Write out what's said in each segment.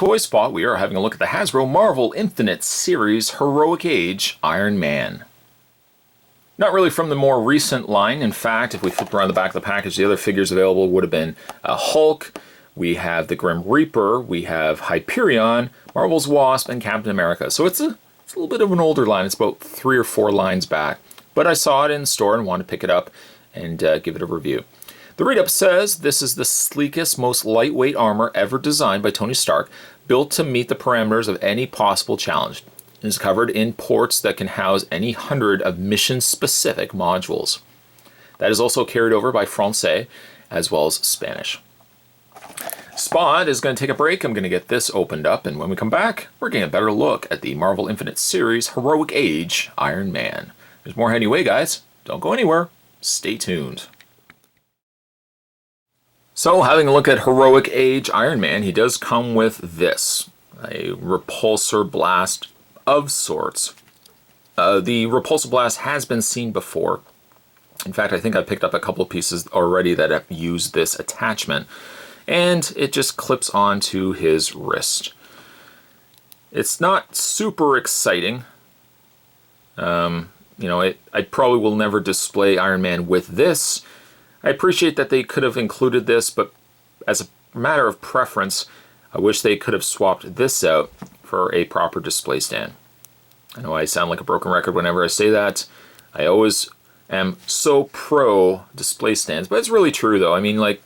Toy Spot, we are having a look at the Hasbro Marvel Infinite Series Heroic Age Iron Man. Not really from the more recent line. In fact, if we flip around the back of the package, the other figures available would have been Hulk, we have the Grim Reaper, we have Hyperion, Marvel's Wasp, and Captain America. So it's a little bit of an older line. It's about 3 or 4 lines back. But I saw it in store and wanted to pick it up and give it a review. The read-up says, this is the sleekest, most lightweight armor ever designed by Tony Stark, built to meet the parameters of any possible challenge. It is covered in ports that can house any 100 of mission-specific modules. That is also carried over by Francais, as well as Spanish. Spot is going to take a break. I'm going to get this opened up, and when we come back, we're getting a better look at the Marvel Infinite Series Heroic Age Iron Man. There's more heading away, guys. Don't go anywhere. Stay tuned. So, having a look at Heroic Age Iron Man, he does come with this, a repulsor blast of sorts. The repulsor blast has been seen before. In fact, I think I picked up a couple of pieces already that have used this attachment, and it just clips onto his wrist. It's not super exciting. I probably will never display Iron Man with this. I appreciate that they could have included this, but as a matter of preference, I wish they could have swapped this out for a proper display stand. I know I sound like a broken record whenever I say that. I always am so pro display stands, but it's really true though. I mean, like,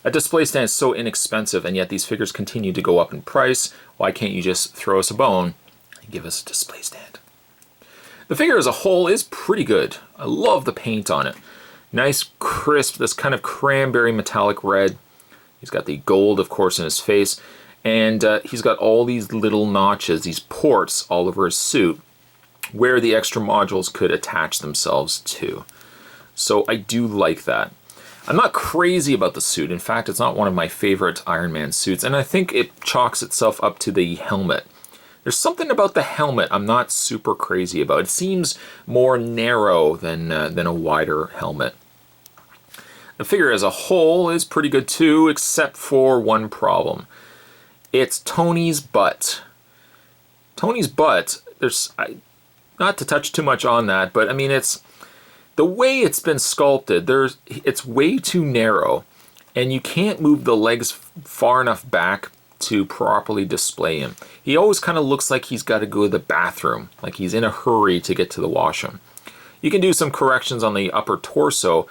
a display stand is so inexpensive, and yet these figures continue to go up in price. Why can't you just throw us a bone and give us a display stand? The figure as a whole is pretty good. I love the paint on it. Nice, crisp, this kind of cranberry metallic red. He's got the gold, of course, in his face. And he's got all these little notches, these ports all over his suit, where the extra modules could attach themselves to. So I do like that. I'm not crazy about the suit. In fact, it's not one of my favorite Iron Man suits. And I think it chalks itself up to the helmet. There's something about the helmet I'm not super crazy about. It seems more narrow than a wider helmet. The figure as a whole is pretty good too, except for one problem. It's Tony's butt. Tony's butt, not to touch too much on that, but I mean, it's the way it's been sculpted, it's way too narrow, and you can't move the legs far enough back to properly display him. He always kind of looks like he's got to go to the bathroom, like he's in a hurry to get to the washroom. You can do some corrections on the upper torso,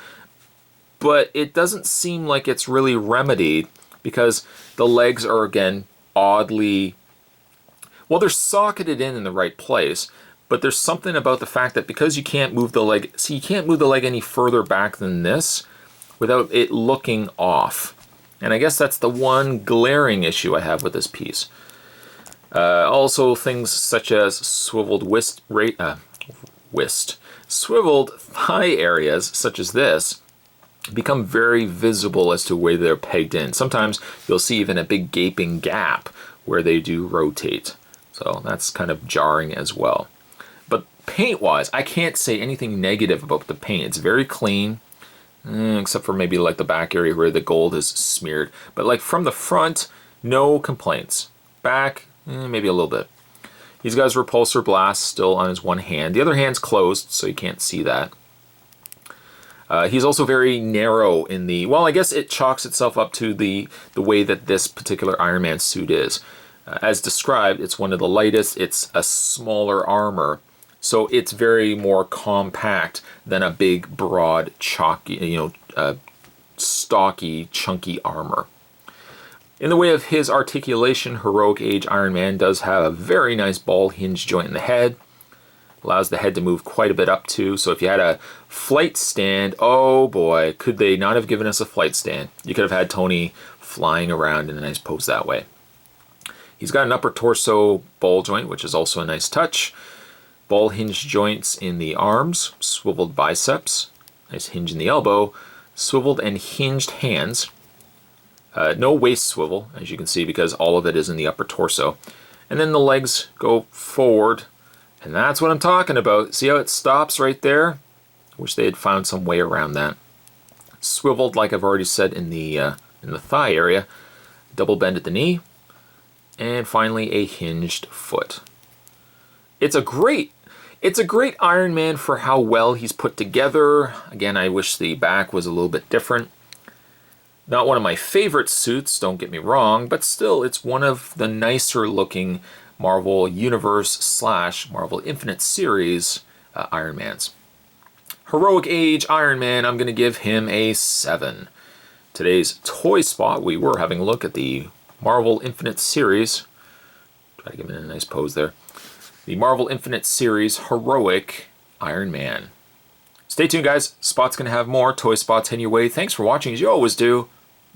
but it doesn't seem like it's really remedied because the legs are, again, oddly, well, they're socketed in the right place, but there's something about the fact that because you can't move the leg, see, you can't move the leg any further back than this without it looking off. And I guess that's the one glaring issue I have with this piece. Also, things such as swiveled swiveled thigh areas, such as this, become very visible as to where they're pegged in. Sometimes you'll see even a big gaping gap where they do rotate. So that's kind of jarring as well. But paint-wise, I can't say anything negative about the paint. It's very clean. Except for maybe like the back area where the gold is smeared. But like from the front, no complaints. Back, maybe a little bit. He's got his repulsor blast still on his one hand. The other hand's closed, so you can't see that. He's also very narrow in the, well, I guess it chalks itself up to the way that this particular Iron Man suit is. As described, it's one of the lightest, it's a smaller armor. So it's very more compact than a big, broad, chalky, stocky, chunky armor. In the way of his articulation, Heroic Age Iron Man does have a very nice ball hinge joint in the head. Allows the head to move quite a bit up too. So if you had a flight stand, oh boy, could they not have given us a flight stand? You could have had Tony flying around in a nice pose that way. He's got an upper torso ball joint, which is also a nice touch. Ball hinge joints in the arms, swiveled biceps, nice hinge in the elbow, swiveled and hinged hands. No waist swivel, as you can see, because all of it is in the upper torso. And then the legs go forward, and that's what I'm talking about. See how it stops right there? I wish they had found some way around that. Swiveled, like I've already said, in the thigh area. Double bend at the knee. And finally, a hinged foot. It's a great Iron Man for how well he's put together. Again, I wish the back was a little bit different. Not one of my favorite suits, don't get me wrong, but still, it's one of the nicer looking Marvel Universe / Marvel Infinite Series Iron Mans. Heroic Age Iron Man, I'm going to give him a 7. Today's toy spot, we were having a look at the Marvel Infinite Series. Try to give him a nice pose there. The Marvel Infinite Series Heroic Iron Man. Stay tuned, guys. Spot's going to have more toy spots heading your way. Thanks for watching, as you always do.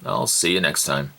I'll see you next time.